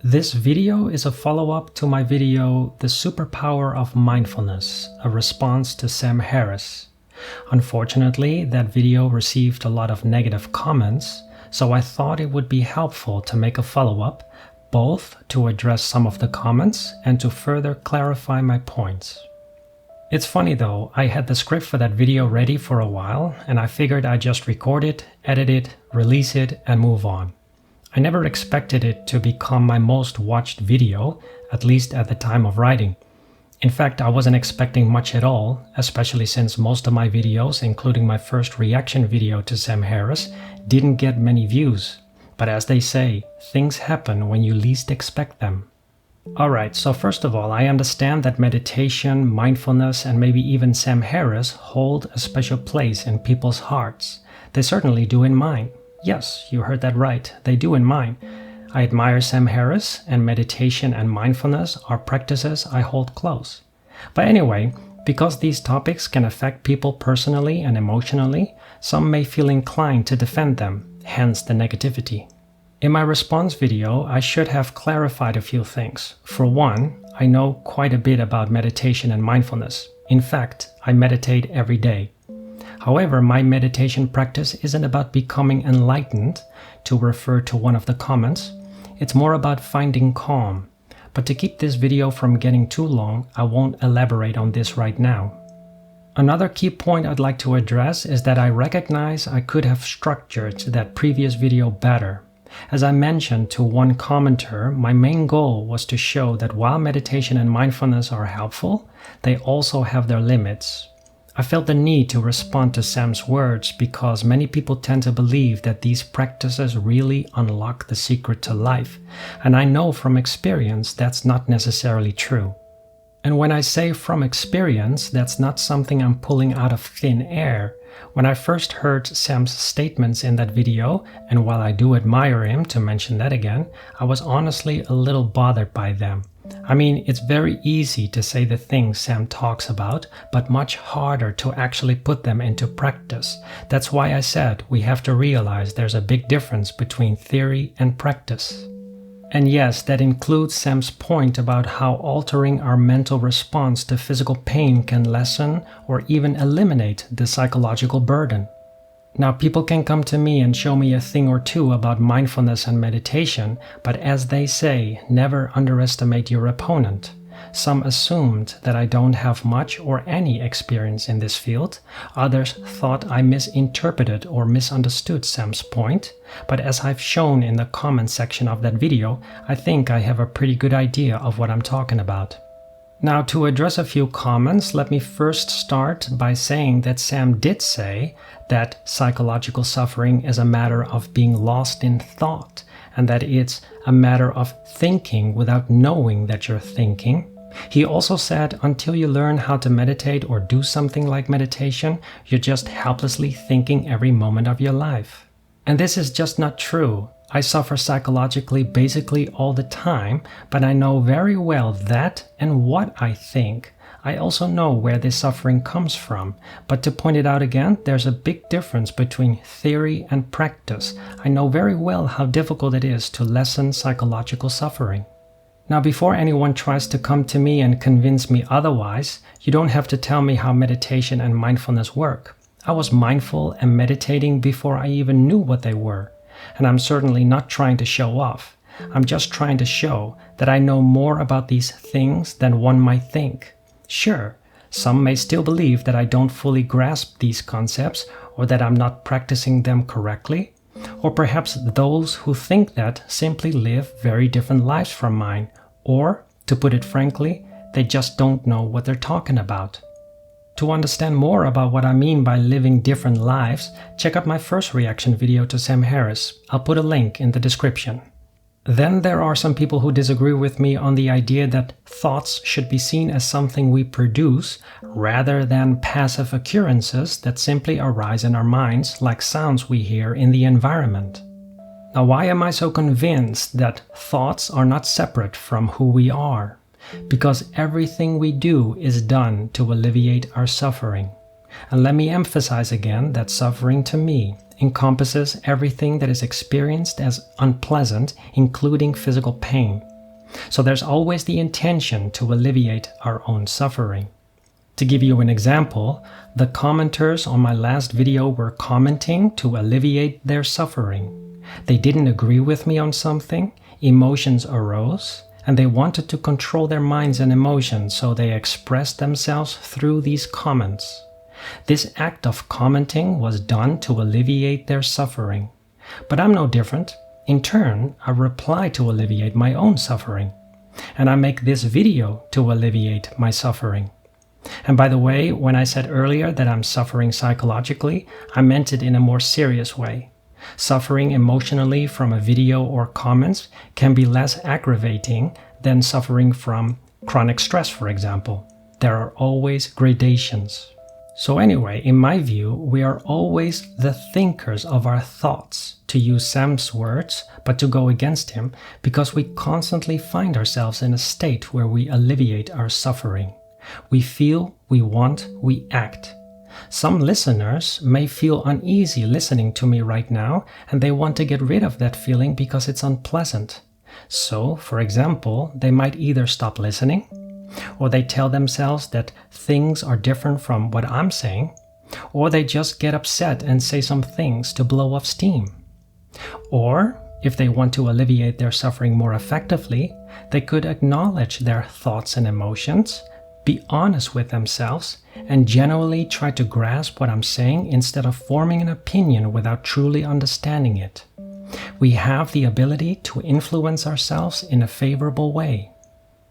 This video is a follow-up to my video, The Superpower of Mindfulness, a response to Sam Harris. Unfortunately, that video received a lot of negative comments, so I thought it would be helpful to make a follow-up, both to address some of the comments and to further clarify my points. It's funny though, I had the script for that video ready for a while, and I figured I'd just record it, edit it, release it, and move on. I never expected it to become my most watched video, at least at the time of writing. In fact, I wasn't expecting much at all, especially since most of my videos, including my first reaction video to Sam Harris, didn't get many views. But as they say, things happen when you least expect them. Alright, so first of all, I understand that meditation, mindfulness, and maybe even Sam Harris hold a special place in people's hearts. They certainly do in mine. Yes, you heard that right, they do in mine. I admire Sam Harris, and meditation and mindfulness are practices I hold close. But anyway, because these topics can affect people personally and emotionally, some may feel inclined to defend them, hence the negativity. In my response video, I should have clarified a few things. For one, I know quite a bit about meditation and mindfulness. In fact, I meditate every day. However, my meditation practice isn't about becoming enlightened, to refer to one of the comments. It's more about finding calm. But to keep this video from getting too long, I won't elaborate on this right now. Another key point I'd like to address is that I recognize I could have structured that previous video better. As I mentioned to one commenter, my main goal was to show that while meditation and mindfulness are helpful, they also have their limits. I felt the need to respond to Sam's words because many people tend to believe that these practices really unlock the secret to life, and I know from experience that's not necessarily true. And when I say from experience, that's not something I'm pulling out of thin air. When I first heard Sam's statements in that video, and while I do admire him, to mention that again, I was honestly a little bothered by them. I mean, it's very easy to say the things Sam talks about, but much harder to actually put them into practice. That's why I said we have to realize there's a big difference between theory and practice. And yes, that includes Sam's point about how altering our mental response to physical pain can lessen or even eliminate the psychological burden. Now, people can come to me and show me a thing or two about mindfulness and meditation, but as they say, never underestimate your opponent. Some assumed that I don't have much or any experience in this field. Others thought I misinterpreted or misunderstood Sam's point. But as I've shown in the comment section of that video, I think I have a pretty good idea of what I'm talking about. Now, to address a few comments, let me first start by saying that Sam did say that psychological suffering is a matter of being lost in thought, and that it's a matter of thinking without knowing that you're thinking. He also said until you learn how to meditate or do something like meditation, you're just helplessly thinking every moment of your life. And this is just not true. I suffer psychologically basically all the time, but I know very well that and what I think. I also know where this suffering comes from. But to point it out again, there's a big difference between theory and practice. I know very well how difficult it is to lessen psychological suffering. Now, before anyone tries to come to me and convince me otherwise, you don't have to tell me how meditation and mindfulness work. I was mindful and meditating before I even knew what they were. And I'm certainly not trying to show off. I'm just trying to show that I know more about these things than one might think. Sure, some may still believe that I don't fully grasp these concepts or that I'm not practicing them correctly. Or perhaps those who think that simply live very different lives from mine. Or, to put it frankly, they just don't know what they're talking about. To understand more about what I mean by living different lives, check out my first reaction video to Sam Harris. I'll put a link in the description. Then there are some people who disagree with me on the idea that thoughts should be seen as something we produce rather than passive occurrences that simply arise in our minds like sounds we hear in the environment. Now, why am I so convinced that thoughts are not separate from who we are? Because everything we do is done to alleviate our suffering. And let me emphasize again that suffering to me encompasses everything that is experienced as unpleasant, including physical pain. So there's always the intention to alleviate our own suffering. To give you an example, the commenters on my last video were commenting to alleviate their suffering. They didn't agree with me on something, emotions arose, and they wanted to control their minds and emotions, so they expressed themselves through these comments. This act of commenting was done to alleviate their suffering. But I'm no different. In turn, I reply to alleviate my own suffering. And I make this video to alleviate my suffering. And by the way, when I said earlier that I'm suffering psychologically, I meant it in a more serious way. Suffering emotionally from a video or comments can be less aggravating than suffering from chronic stress, for example. There are always gradations. So anyway, in my view, we are always the thinkers of our thoughts, to use Sam's words, but to go against him, because we constantly find ourselves in a state where we alleviate our suffering. We feel, we want, we act. Some listeners may feel uneasy listening to me right now, and they want to get rid of that feeling because it's unpleasant. So, for example, they might either stop listening, or they tell themselves that things are different from what I'm saying, or they just get upset and say some things to blow off steam. Or, if they want to alleviate their suffering more effectively, they could acknowledge their thoughts and emotions, be honest with themselves, and genuinely try to grasp what I'm saying instead of forming an opinion without truly understanding it. We have the ability to influence ourselves in a favorable way.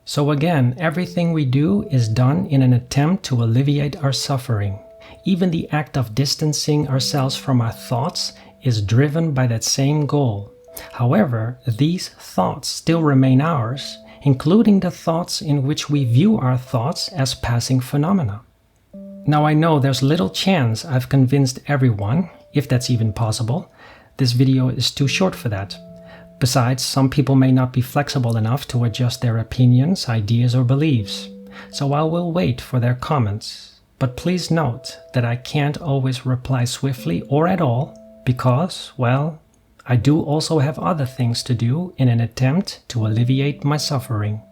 So again, everything we do is done in an attempt to alleviate our suffering. Even the act of distancing ourselves from our thoughts is driven by that same goal. However, these thoughts still remain ours, including the thoughts in which we view our thoughts as passing phenomena. Now I know there's little chance I've convinced everyone, if that's even possible. This video is too short for that. Besides, some people may not be flexible enough to adjust their opinions, ideas, or beliefs. So I will wait for their comments. But please note that I can't always reply swiftly or at all because, well, I do also have other things to do in an attempt to alleviate my suffering.